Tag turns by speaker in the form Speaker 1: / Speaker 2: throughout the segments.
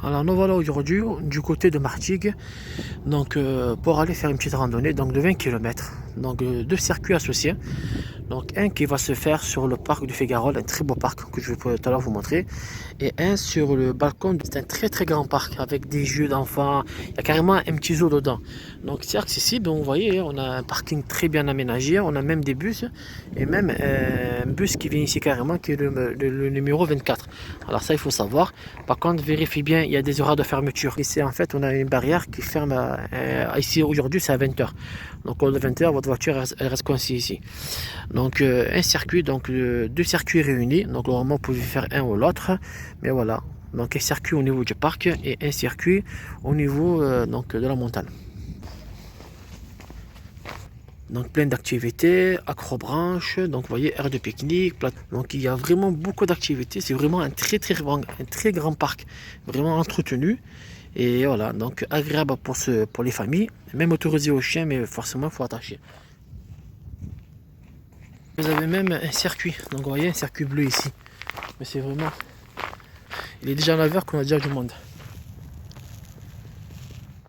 Speaker 1: Alors nous voilà aujourd'hui du côté de Martigues, donc pour aller faire une petite randonnée donc de 20 km. Donc deux circuits associés. Donc un qui va se faire sur le parc du Fégarol, un très beau parc que je vais tout à l'heure vous montrer. Et un sur le balcon, c'est un très très grand parc avec des jeux d'enfants. Il y a carrément un petit zoo dedans. Donc c'est accessible, vous voyez, on a un parking très bien aménagé, on a même des bus et même un bus qui vient ici carrément qui est le numéro 24. Alors ça il faut savoir. Par contre vérifiez bien, il y a des horaires de fermeture. Ici en fait on a une barrière qui ferme ici aujourd'hui c'est à 20h. Donc au 20h votre voiture elle reste coincée ici. Donc un circuit, donc deux circuits réunis. Donc normalement vous pouvez faire un ou l'autre. Mais voilà. Donc un circuit au niveau du parc et un circuit au niveau donc de la montagne. Donc plein d'activités, acrobranche, donc vous voyez aire de pique-nique, donc il y a vraiment beaucoup d'activités, c'est vraiment un très grand parc, vraiment entretenu et voilà, donc agréable pour les familles, même autorisé aux chiens mais forcément il faut attacher. Vous avez même un circuit, donc vous voyez un circuit bleu ici, mais c'est vraiment, il est déjà 9h qu'on a déjà du monde.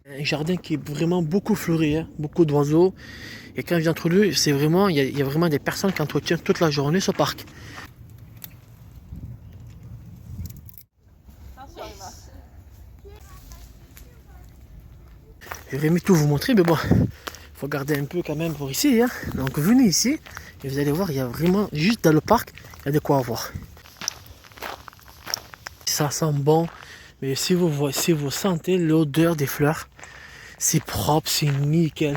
Speaker 1: Un jardin qui est vraiment beaucoup fleuri, hein, beaucoup d'oiseaux. Et quand je viens entre eux, c'est vraiment, il y a vraiment des personnes qui entretiennent toute la journée ce parc. J'aurais aimé tout vous montrer, mais bon, il faut garder un peu quand même pour ici. Hein. Donc venez ici et vous allez voir, il y a vraiment, juste dans le parc, il y a de quoi voir. Ça sent bon, mais si vous sentez l'odeur des fleurs, c'est propre, c'est nickel.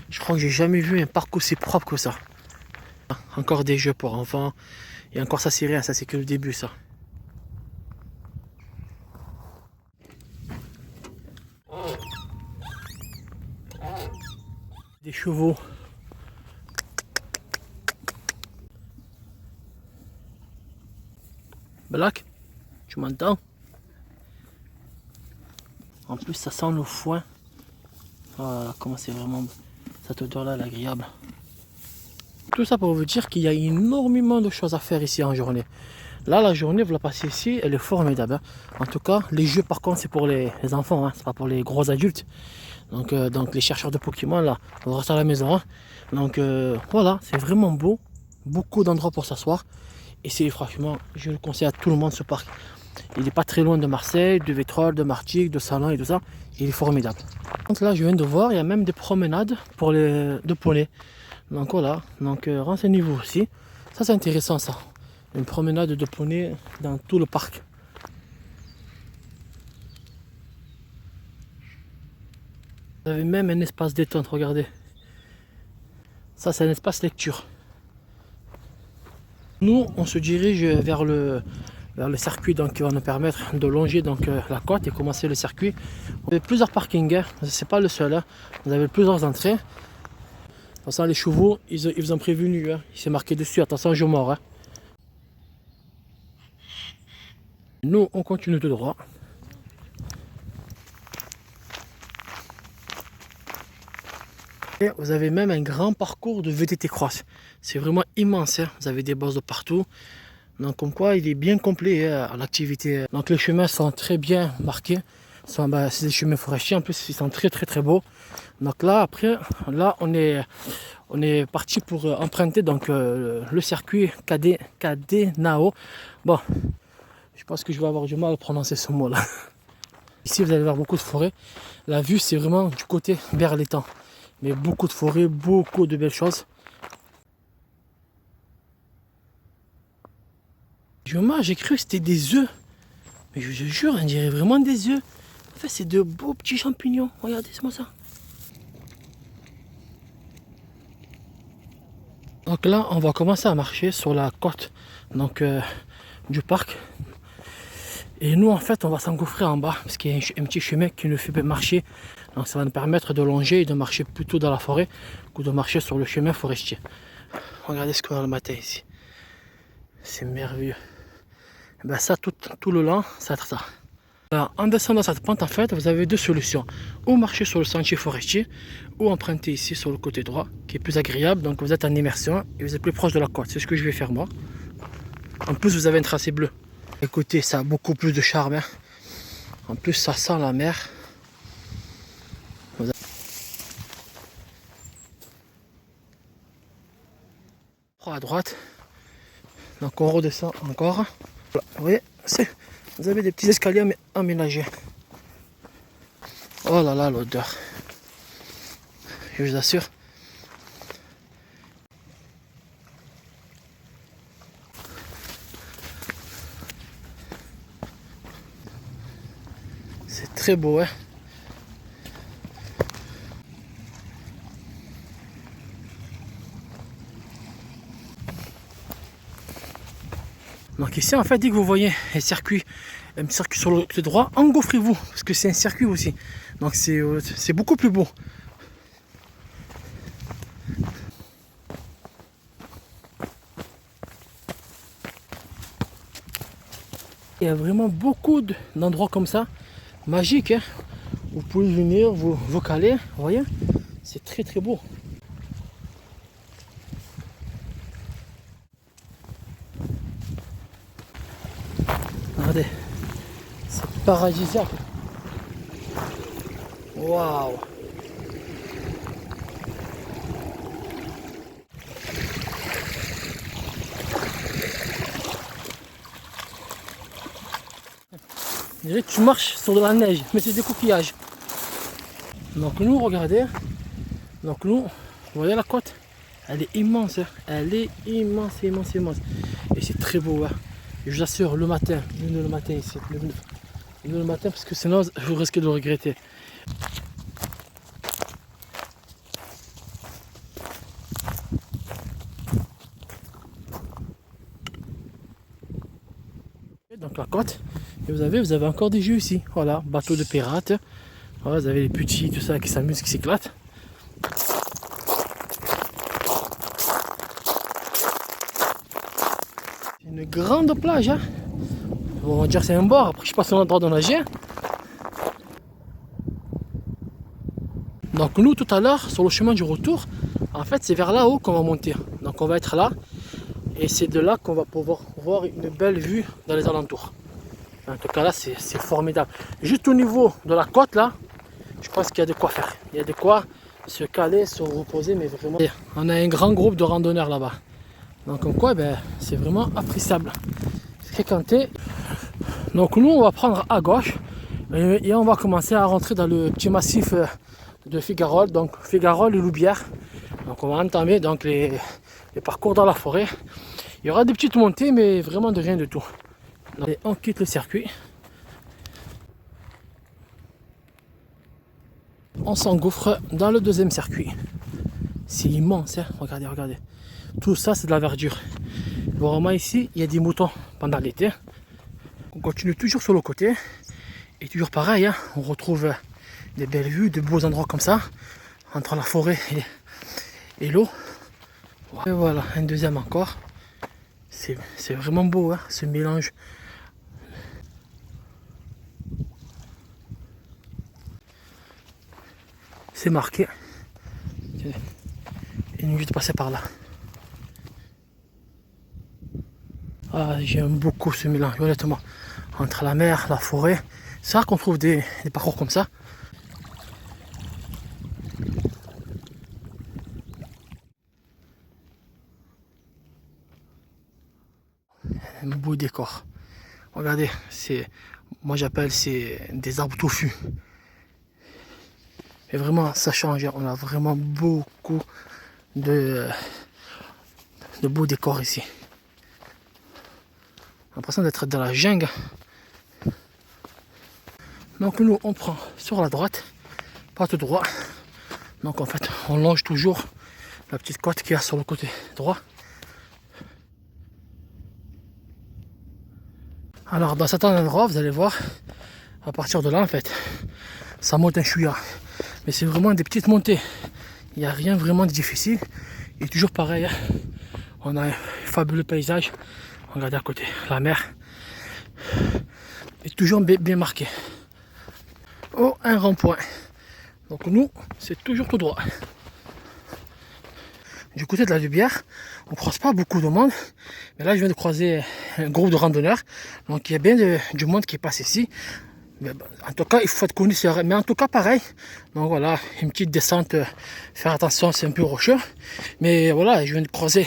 Speaker 1: Je crois que j'ai jamais vu un parc aussi propre que ça. Encore des jeux pour enfants. Et encore ça c'est rien, ça c'est que le début ça. Des chevaux. Black, tu m'entends? En plus ça sent le foin. Voilà, comment c'est vraiment cette odeur là, agréable. Tout ça pour vous dire qu'il y a énormément de choses à faire ici en journée. Là, la journée, vous la passez ici, elle est formidable. Hein. En tout cas, les jeux, par contre, c'est pour les enfants, hein. C'est pas pour les gros adultes. Donc les chercheurs de Pokémon, là, on reste à la maison. Hein. Donc, voilà, c'est vraiment beau. Beaucoup d'endroits pour s'asseoir. Et c'est franchement, je le conseille à tout le monde, ce parc. Il n'est pas très loin de Marseille, de Vétrolles, de Martigues, de Salins et tout ça. Il est formidable. Donc là, je viens de voir, il y a même des promenades pour de poneys. Donc voilà, donc renseignez-vous aussi. Ça, c'est intéressant, ça. Une promenade de poney dans tout le parc. Vous avez même un espace détente, regardez. Ça, c'est un espace lecture. Nous, on se dirige vers le circuit donc, qui va nous permettre de longer donc, la côte et commencer le circuit. Vous avez plusieurs parkings, hein. C'est pas le seul. Hein. Vous avez plusieurs entrées. Attention, les chevaux, ils vous ont prévenu. Hein. Il s'est marqué dessus, attention, je mords. Hein. Nous, on continue tout droit. Et vous avez même un grand parcours de VTT Cross. C'est vraiment immense. Hein. Vous avez des bosses de partout. Donc comme quoi il est bien complet à l'activité. Donc les chemins sont très bien marqués. C'est des chemins forestiers, en plus ils sont très beaux. Donc là après, là on est parti pour emprunter donc le circuit Cadenao. Bon, je pense que je vais avoir du mal à prononcer ce mot là. Ici vous allez voir beaucoup de forêts. La vue c'est vraiment du côté vers l'étang. Mais beaucoup de forêts, beaucoup de belles choses. J'ai cru que c'était des œufs. Mais je vous jure, on dirait vraiment des œufs. En fait, c'est de beaux petits champignons. Regardez-moi ça. Donc là, on va commencer à marcher sur la côte donc, du parc. Et nous, en fait, on va s'engouffrer en bas. Parce qu'il y a un petit chemin qui nous fait marcher. Donc ça va nous permettre de longer et de marcher plutôt dans la forêt que de marcher sur le chemin forestier. Regardez ce qu'on a le matin ici. C'est merveilleux. Et ben ça, tout le long, ça va être ça. Alors, en descendant cette pente, en fait, vous avez deux solutions. Ou marcher sur le sentier forestier, ou emprunter ici sur le côté droit, qui est plus agréable. Donc vous êtes en immersion et vous êtes plus proche de la côte. C'est ce que je vais faire moi. En plus, vous avez un tracé bleu. Écoutez, ça a beaucoup plus de charme. Hein. En plus, ça sent la mer. À droite. Donc on redescend encore. Voilà. Vous voyez, vous avez des petits escaliers aménagés. Oh là là, l'odeur. Je vous assure. C'est très beau, hein. Donc ici en fait, dès que vous voyez un circuit sur le côté droit, engouffrez-vous parce que c'est un circuit aussi. Donc c'est beaucoup plus beau. Il y a vraiment beaucoup d'endroits comme ça, magiques, hein. Vous pouvez venir vous caler, vous voyez, c'est très très beau. Regardez, c'est paradisiaque. Waouh! Je dirais que tu marches sur de la neige, mais c'est des coquillages. Donc nous, regardez, donc nous, vous voyez la côte, elle est immense, hein. Elle est immense, immense, immense. Et c'est très beau, hein. Et je vous assure, le matin, venez le matin ici, venez le matin parce que sinon vous risquez de le regretter. Donc la côte, et vous avez encore des jeux ici. Voilà, bateau de pirates. Voilà, vous avez les petits, tout ça qui s'amusent, qui s'éclatent. Une grande plage, hein. Bon, on va dire c'est un bord, après je sais pas si on a le droit de nager. Donc nous tout à l'heure, sur le chemin du retour, en fait c'est vers là-haut qu'on va monter. Donc on va être là, et c'est de là qu'on va pouvoir voir une belle vue dans les alentours. En tout cas là c'est formidable. Juste au niveau de la côte là, je pense qu'il y a de quoi faire. Il y a de quoi se caler, se reposer, mais vraiment. On a un grand groupe de randonneurs là-bas. Donc comme quoi, ben, c'est vraiment appréciable. Fréquenté. Donc nous, on va prendre à gauche et on va commencer à rentrer dans le petit massif de Figarol. Donc Figarol et Loubière. Donc on va entamer donc, les parcours dans la forêt. Il y aura des petites montées, mais vraiment de rien du tout. Et on quitte le circuit. On s'engouffre dans le deuxième circuit. C'est immense, hein. Regardez, regardez. Tout ça, c'est de la verdure. Vraiment ici, il y a des moutons pendant l'été. On continue toujours sur le côté. Et toujours pareil, hein, on retrouve des belles vues, de beaux endroits comme ça, entre la forêt et l'eau. Et voilà, un deuxième encore. C'est vraiment beau, hein, ce mélange. C'est marqué. Il nous dit de passer par là. Ah, j'aime beaucoup ce mélange, honnêtement. Entre la mer, la forêt. C'est rare qu'on trouve des parcours comme ça. Un beau décor. Regardez, moi j'appelle c'est des arbres touffus. Et vraiment, ça change. On a vraiment beaucoup de beaux décors ici. On a l'impression d'être dans la jungle. Donc nous, on prend sur la droite, pas tout droit. Donc en fait, on longe toujours la petite côte qu'il y a sur le côté droit. Alors dans certains endroits, vous allez voir, à partir de là en fait, ça monte un chouïa. Mais c'est vraiment des petites montées. Il n'y a rien vraiment de difficile. Et toujours pareil, hein. On a un fabuleux paysage. Regardez à côté, la mer est toujours bien marquée. Oh, un rond-point. Donc nous, c'est toujours tout droit. Du côté de la Loubière, on ne croise pas beaucoup de monde. Mais là, je viens de croiser un groupe de randonneurs. Donc il y a bien du monde qui passe ici. Mais bon, en tout cas, il faut être connaisseur. Mais en tout cas, pareil. Donc voilà, une petite descente. Faire attention, c'est un peu rocheux. Mais voilà, je viens de croiser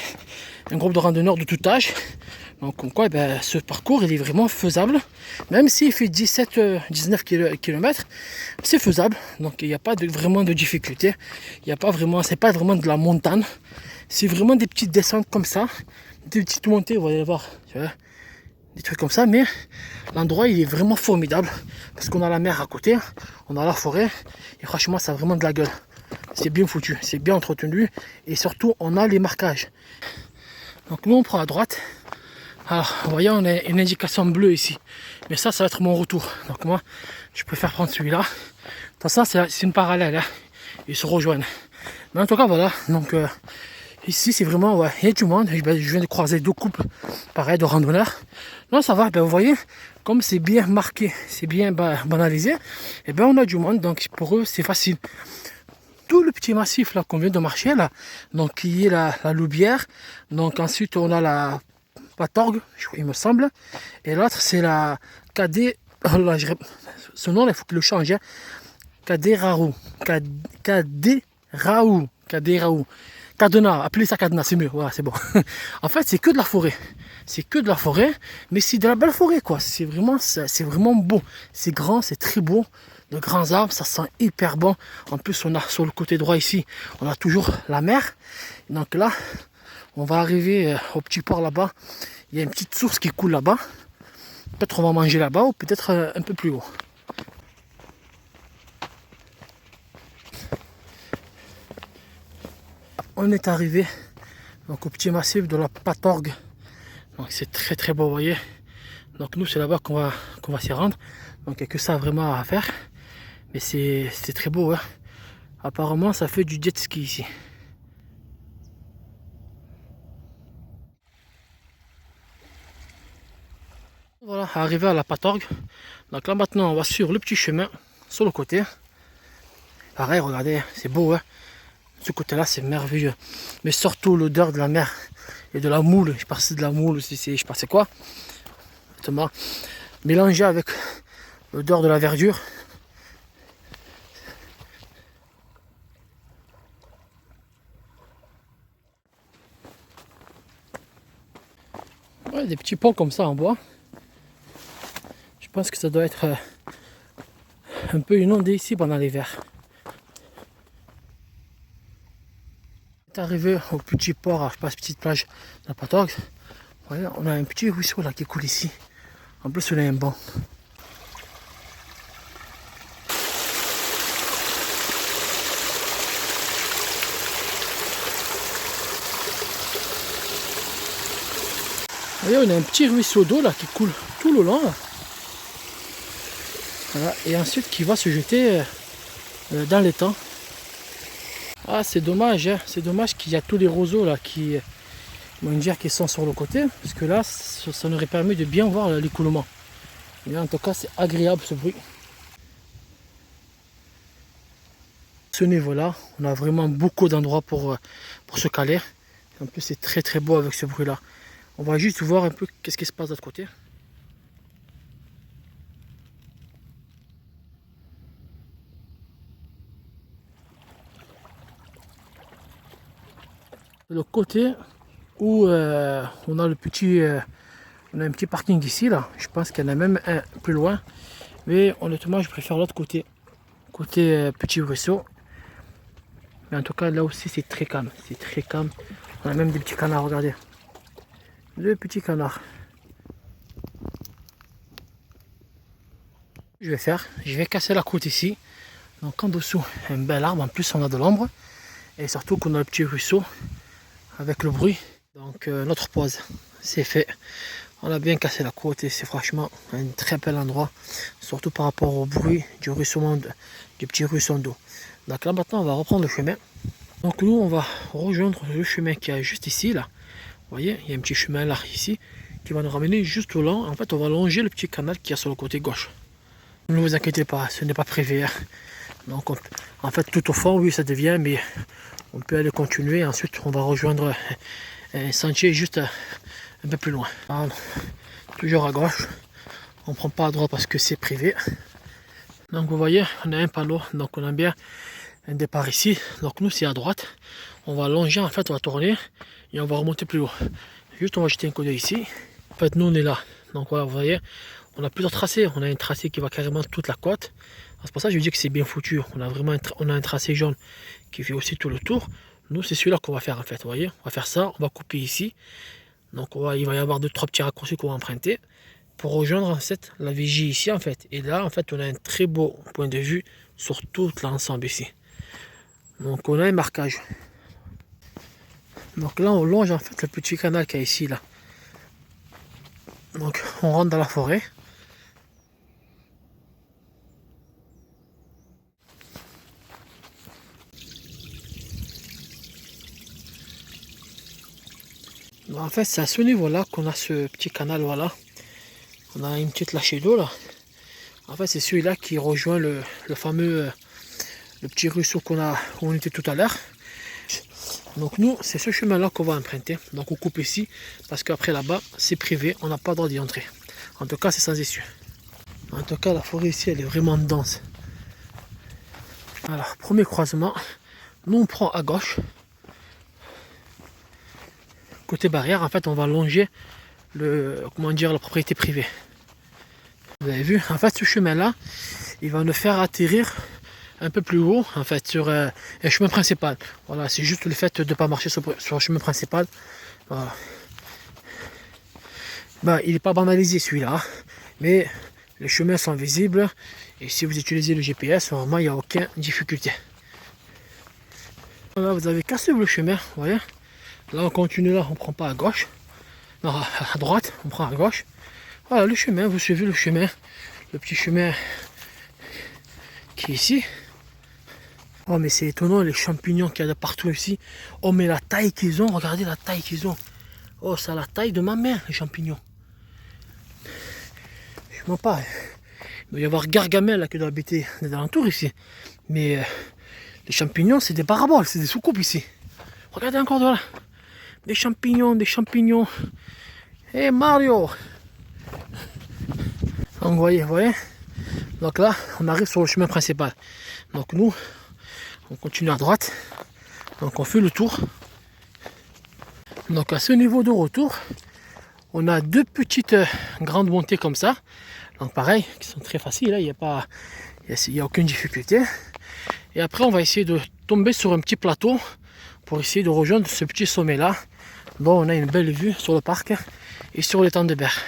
Speaker 1: un groupe de randonneurs de tout âge. Donc comme quoi, ben, ce parcours, il est vraiment faisable. Même s'il fait 17-19 km, c'est faisable. Donc il n'y a pas vraiment de difficulté. Il n'y a pas vraiment, c'est pas vraiment de la montagne. C'est vraiment des petites descentes comme ça. Des petites montées, vous allez voir. Tu vois, des trucs comme ça, mais l'endroit il est vraiment formidable parce qu'on a la mer à côté, on a la forêt et franchement ça a vraiment de la gueule. C'est bien foutu, c'est bien entretenu et surtout on a les marquages. Donc nous on prend à droite. Alors vous voyez on a une indication bleue ici, mais ça va être mon retour. Donc moi je préfère prendre celui-là. De toute façon c'est une parallèle, hein. Ils se rejoignent. Mais en tout cas voilà, donc ici c'est vraiment, ouais, il y a du monde. Je viens de croiser deux couples pareil de randonneurs. Non ça va, ben, vous voyez, comme c'est bien marqué, c'est bien banalisé, et ben on a du monde, donc pour eux c'est facile. Tout le petit massif là qu'on vient de marcher là, donc qui est la Loubière, donc ensuite on a la Patorgue, il me semble, et l'autre c'est la Cadet, oh là, ce nom il faut qu'il le change, hein. Cadéraou, Cadéraou. Cadena, appelez ça Cadena, c'est mieux, voilà, c'est bon. En fait, c'est que de la forêt. C'est que de la forêt, mais c'est de la belle forêt, quoi. C'est vraiment beau. C'est grand, c'est très beau. De grands arbres, ça sent hyper bon. En plus, on a sur le côté droit ici, on a toujours la mer. Donc là, on va arriver au petit port là-bas. Il y a une petite source qui coule là-bas. Peut-être on va manger là-bas ou peut-être un peu plus haut. On est arrivé donc au petit massif de la Patorgue. Donc c'est très très beau, vous voyez. Donc nous c'est là-bas qu'on va s'y rendre. Donc il n'y a que ça vraiment à faire. Mais c'est très beau, hein. Apparemment ça fait du jet ski ici. Voilà, arrivé à la Patorgue. Donc là maintenant on va suivre le petit chemin sur le côté. Pareil, regardez, c'est beau, hein. Ce côté-là, c'est merveilleux. Mais surtout l'odeur de la mer et de la moule. Je passais de la moule, je passais quoi. Justement, mélangé avec l'odeur de la verdure. Ouais, des petits ponts comme ça en bois. Je pense que ça doit être un peu inondé ici pendant l'hiver. Arrivé au petit port, je passe petite plage de la Patorgue. Voyez, on a un petit ruisseau là qui coule ici. En plus, il y a un banc. Voyez, on a un petit ruisseau d'eau là qui coule tout le long. Là. Voilà, et ensuite qui va se jeter dans l'étang. Ah, c'est dommage, hein. C'est dommage qu'il y a tous les roseaux là qui sont sur le côté, parce que là, ça nous aurait permis de bien voir l'écoulement. Mais en tout cas, c'est agréable ce bruit. Ce niveau-là, on a vraiment beaucoup d'endroits pour se caler. En plus, c'est très très beau avec ce bruit-là. On va juste voir un peu qu'est-ce qui se passe de l'autre côté. Le côté où on a un petit parking ici là. Je pense qu'il y en a même un plus loin, mais honnêtement je préfère l'autre côté, petit ruisseau. Mais en tout cas là aussi c'est très calme, on a même des petits canards, regardez, deux petits canards. Je vais casser la croûte ici. Donc en dessous un bel arbre, en plus on a de l'ombre et surtout qu'on a le petit ruisseau avec le bruit. Donc notre pause c'est fait, on a bien cassé la côte et c'est franchement un très bel endroit, surtout par rapport au bruit du ruissellement du petit ruisseau d'eau. Donc là maintenant on va reprendre le chemin. Donc nous on va rejoindre le chemin qui est juste ici là. Vous voyez, il y a un petit chemin là ici qui va nous ramener juste au long. En fait on va longer le petit canal qui est sur le côté gauche. Ne vous inquiétez pas, ce n'est pas privé, hein. Donc en fait tout au fond oui ça devient, mais on peut aller continuer. Ensuite on va rejoindre un sentier juste un peu plus loin. Alors, toujours à gauche, on prend pas à droite parce que c'est privé. Donc vous voyez, on a un panneau, donc on a bien un départ ici. Donc nous c'est à droite. On va longer, en fait on va tourner et on va remonter plus haut. Juste on va jeter un coup d'œil ici. En fait nous on est là. Donc voilà, vous voyez, on a plusieurs tracés. On a un tracé qui va carrément toute la côte. C'est pour ça que je dis que c'est bien foutu. On a vraiment un tracé jaune qui fait aussi tout le tour. Nous c'est celui-là qu'on va faire en fait. Vous voyez, on va faire ça, on va couper ici. Donc il va y avoir 2-3 petits raccourcis qu'on va emprunter pour rejoindre en fait la vigie ici en fait. Et là en fait on a un très beau point de vue sur tout l'ensemble ici. Donc on a un marquage. Donc là on longe en fait le petit canal qu'il y a ici là. Donc on rentre dans la forêt. Donc, en fait c'est à ce niveau là qu'on a ce petit canal, voilà. On a une petite lâchée d'eau là. En fait c'est celui-là qui rejoint le fameux le petit ruisseau où on était tout à l'heure. Donc nous, c'est ce chemin-là qu'on va emprunter. Donc on coupe ici, parce qu'après là-bas, c'est privé, on n'a pas le droit d'y entrer. En tout cas, c'est sans issue. En tout cas, la forêt ici, elle est vraiment dense. Alors, premier croisement, nous on prend à gauche. Côté barrière, en fait, on va longer la propriété privée. Vous avez vu, en fait, ce chemin-là, il va nous faire atterrir un peu plus haut, en fait, sur un chemin principal. Voilà, c'est juste le fait de ne pas marcher sur le chemin principal. Voilà. Ben, il n'est pas banalisé celui-là, mais les chemins sont visibles. Et si vous utilisez le GPS, vraiment, il n'y a aucune difficulté. Voilà, vous avez cassé le chemin, vous voyez. Là, on continue, là, on ne prend pas à gauche. Non, à droite, on prend à gauche. Voilà, le chemin, vous suivez le chemin. Le petit chemin qui est ici. Oh mais c'est étonnant les champignons qu'il y a de partout ici. Oh mais la taille qu'ils ont, regardez la taille qu'ils ont. Oh ça a la taille de ma main les champignons. Je mens pas. Il doit y avoir Gargamel là qui doit habiter des alentours ici. Mais les champignons c'est des paraboles, c'est des soucoupes ici. Regardez encore de là. Des champignons, des champignons. Et Mario. Donc vous voyez. Donc là on arrive sur le chemin principal. Donc nous on continue à droite, donc on fait le tour. Donc à ce niveau de retour, on a deux petites grandes montées comme ça. Donc pareil, qui sont très faciles, là, il n'y a aucune difficulté. Et après on va essayer de tomber sur un petit plateau pour essayer de rejoindre ce petit sommet là. Bon, on a une belle vue sur le parc et sur l'étang de Berre.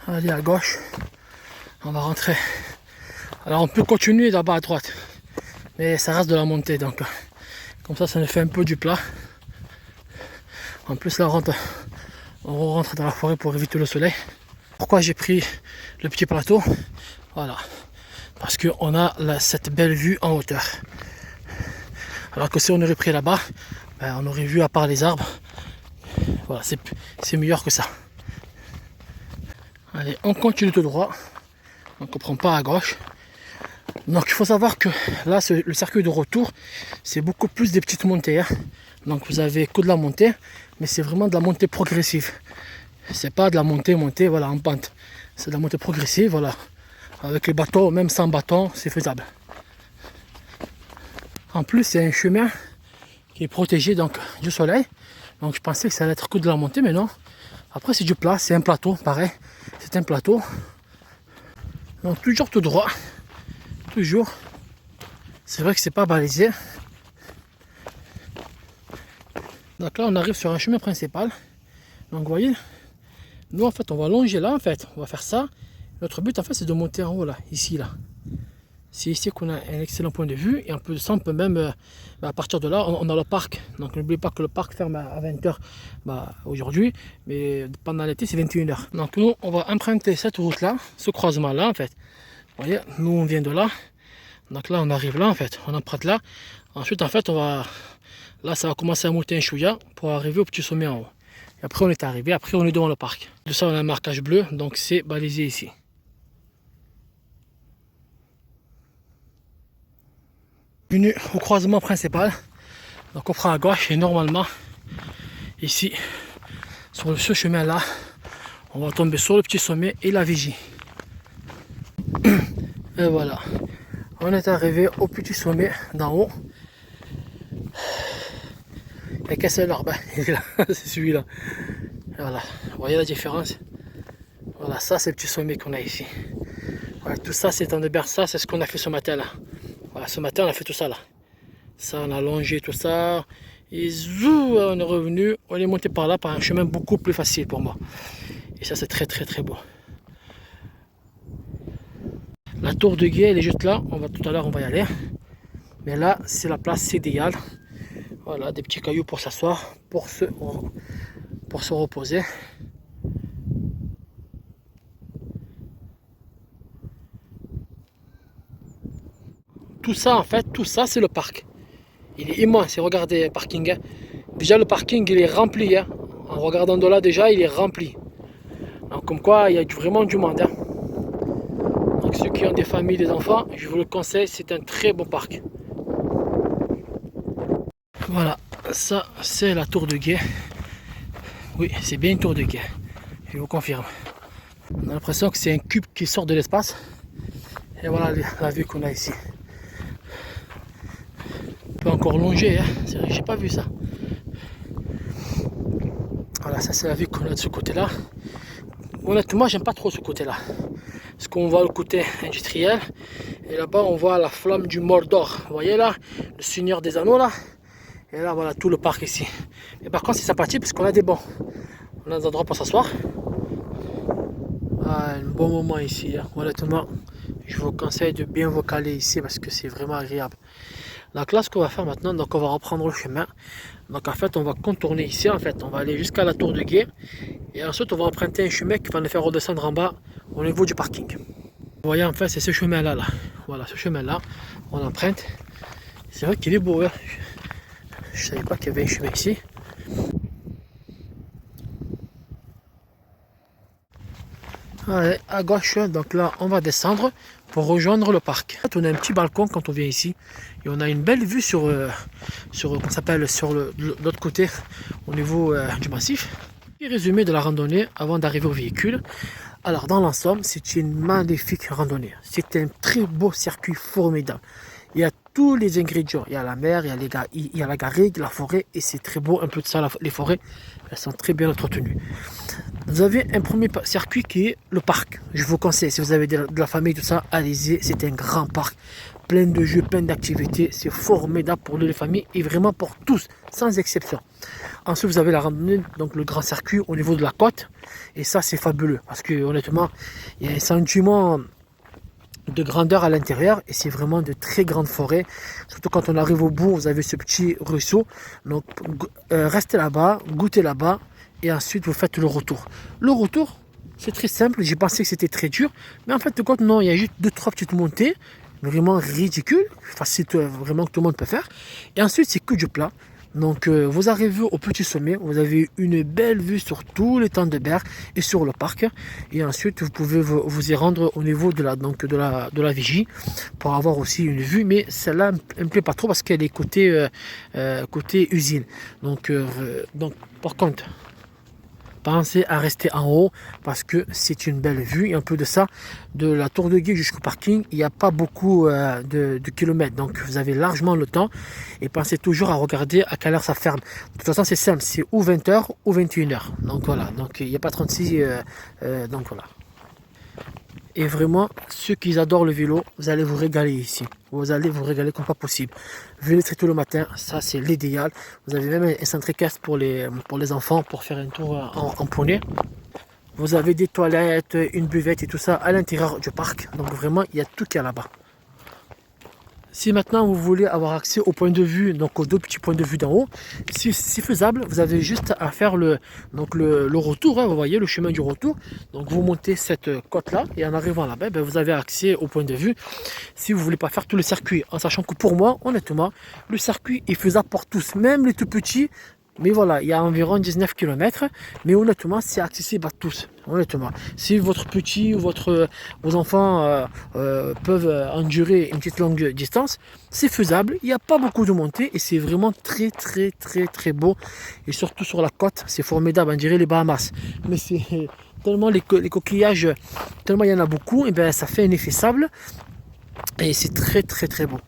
Speaker 1: Allez à gauche, on va rentrer. Alors on peut continuer là-bas à droite, mais ça reste de la montée, donc comme ça nous fait un peu du plat. En plus là on rentre dans la forêt pour éviter le soleil. Pourquoi j'ai pris le petit plateau? Voilà, parce qu'on a cette belle vue en hauteur. Alors que si on aurait pris là-bas, ben, on aurait vu à part les arbres. Voilà, c'est meilleur que ça. Allez, on continue tout droit, donc on prend pas à gauche. Donc il faut savoir que là le circuit de retour c'est beaucoup plus des petites montées, hein. Donc vous avez que de la montée, mais c'est vraiment de la montée progressive. C'est pas de la montée voilà en pente, c'est de la montée progressive, voilà. Avec les bâtons, même sans bâton, c'est faisable. En plus c'est un chemin qui est protégé donc du soleil, donc je pensais que ça allait être que de la montée, mais non. Après c'est du plat, c'est un plateau, pareil, c'est un plateau. Donc toujours tout droit. Toujours. C'est vrai que c'est pas balisé. Donc là on arrive sur un chemin principal. Donc vous voyez, nous en fait on va longer là en fait. On va faire ça. Notre but en fait c'est de monter en haut là, ici là. C'est ici qu'on a un excellent point de vue. Et en plus de ça on peut même, à partir de là on a le parc. Donc n'oubliez pas que le parc ferme à 20h aujourd'hui. Mais pendant l'été c'est 21h. Donc nous on va emprunter cette route là, ce croisement là en fait. Vous voyez, nous on vient de là. Donc là on arrive là en fait, on emprunte là. Ensuite en fait là ça va commencer à monter un chouïa pour arriver au petit sommet en haut. Et après on est arrivé, après on est devant le parc. De ça on a un marquage bleu, donc c'est balisé ici. Venu au croisement principal, donc on prend à gauche et normalement ici sur ce chemin là on va tomber sur le petit sommet et la vigie. Et voilà, on est arrivé au petit sommet d'en haut. Et qu'est-ce que c'est l'arbre? Il est là, c'est celui-là. Voilà, vous voyez la différence? Voilà, ça c'est le petit sommet qu'on a ici. Voilà, tout ça c'est en de ça, c'est ce qu'on a fait ce matin là. Voilà, ce matin on a fait tout ça là. Ça on a longé tout ça. Et zou, on est revenu, on est monté par là par un chemin beaucoup plus facile pour moi. Et ça c'est très très très beau. La tour de guet elle est juste là, tout à l'heure on va y aller. Mais là c'est la place idéale. Voilà, des petits cailloux pour s'asseoir, pour se reposer. Tout ça en fait, tout ça c'est le parc. Il est immense, regardez le parking. Hein. Déjà le parking il est rempli. Hein. En regardant de là déjà il est rempli. Donc comme quoi il y a vraiment du monde. Hein. Donc ceux qui ont des familles, des enfants, je vous le conseille, c'est un très bon parc. Voilà, ça c'est la tour de guet. Oui, c'est bien une tour de guet, je vous confirme. On a l'impression que c'est un cube qui sort de l'espace. Et voilà la vue qu'on a ici. On peut encore longer, hein. J'ai pas vu ça. Voilà, ça c'est la vue qu'on a de ce côté-là. Honnêtement, j'aime pas trop ce côté-là. Parce qu'on voit le côté industriel. Et là-bas, on voit la flamme du Mordor. Vous voyez là, le Seigneur des Anneaux là. Et là, voilà tout le parc ici. Mais par contre, c'est sympathique parce qu'on a des bancs. On a des endroits pour s'asseoir. Ah, un bon moment ici. Hein. Honnêtement, je vous conseille de bien vous caler ici parce que c'est vraiment agréable. Donc là, ce qu'on va faire maintenant, donc on va reprendre le chemin. Donc en fait, on va contourner ici. En fait, on va aller jusqu'à la tour de guet. Et ensuite, on va emprunter un chemin qui va nous faire redescendre en bas au niveau du parking. Vous voyez, en fait, c'est ce chemin-là. Là. Voilà, ce chemin-là, on emprunte. C'est vrai qu'il est beau. Hein. Je savais pas qu'il y avait un chemin ici. Allez, à gauche, donc là, on va descendre pour rejoindre le parc. En fait, on a un petit balcon quand on vient ici. Et on a une belle vue sur l'autre côté, au niveau du massif. Et résumé de la randonnée avant d'arriver au véhicule. Alors, dans l'ensemble, c'est une magnifique randonnée. C'est un très beau circuit formidable. Il y a tous les ingrédients. Il y a la mer, il y a la garrigue, la forêt. Et c'est très beau. Un peu de ça, les forêts, elles sont très bien entretenues. Vous avez un premier circuit qui est le parc. Je vous conseille, si vous avez de la famille, tout ça, allez-y. C'est un grand parc. Plein de jeux, plein d'activités. C'est formidable pour les familles et vraiment pour tous, sans exception. Ensuite, vous avez la randonnée, donc le grand circuit au niveau de la côte. Et ça, c'est fabuleux. Parce que honnêtement, il y a un sentiment de grandeur à l'intérieur et c'est vraiment de très grandes forêts. Surtout quand on arrive au bout, vous avez ce petit ruisseau. Donc, restez là-bas, goûtez là-bas. Et ensuite, vous faites le retour. Le retour, c'est très simple. J'ai pensé que c'était très dur. Mais en fait, de compte, non, il y a juste 2-3 petites montées. Vraiment ridicule. Facile, vraiment que tout le monde peut faire. Et ensuite, c'est que du plat. Donc, vous arrivez au petit sommet. Vous avez une belle vue sur tous les temps de berre et sur le parc. Et ensuite, vous pouvez vous y rendre au niveau de la vigie pour avoir aussi une vue. Mais celle-là ne me plaît pas trop parce qu'elle est côté usine. Donc, par contre, pensez à rester en haut parce que c'est une belle vue. Et un peu de ça, de la tour de guet jusqu'au parking, il n'y a pas beaucoup de kilomètres. Donc vous avez largement le temps. Et pensez toujours à regarder à quelle heure ça ferme. De toute façon, c'est simple, c'est ou 20h ou 21h. Donc voilà, donc il n'y a pas 36. Donc voilà. Et vraiment, ceux qui adorent le vélo, vous allez vous régaler ici. Vous allez vous régaler comme pas possible. Venez très tôt le matin, ça c'est l'idéal. Vous avez même un centre équestre pour les enfants pour faire un tour en poney. Vous avez des toilettes, une buvette et tout ça à l'intérieur du parc. Donc vraiment, il y a tout qu'il y a là-bas. Si maintenant vous voulez avoir accès au point de vue, donc aux deux petits points de vue d'en haut, si c'est faisable, vous avez juste à faire le retour, hein, vous voyez le chemin du retour. Donc vous montez cette côte là et en arrivant là-bas, ben, vous avez accès au point de vue. Si vous voulez pas faire tout le circuit, en sachant que pour moi, honnêtement, le circuit est faisable pour tous, même les tout petits. Mais voilà, il y a environ 19 km, mais honnêtement, c'est accessible à tous. Honnêtement, si votre petit ou vos enfants peuvent endurer une petite longue distance, c'est faisable. Il n'y a pas beaucoup de montées et c'est vraiment très très très très beau. Et surtout sur la côte, c'est formidable. On dirait les Bahamas. Mais c'est tellement les coquillages, tellement il y en a beaucoup, et bien ça fait un effet sable. Et c'est très très très beau.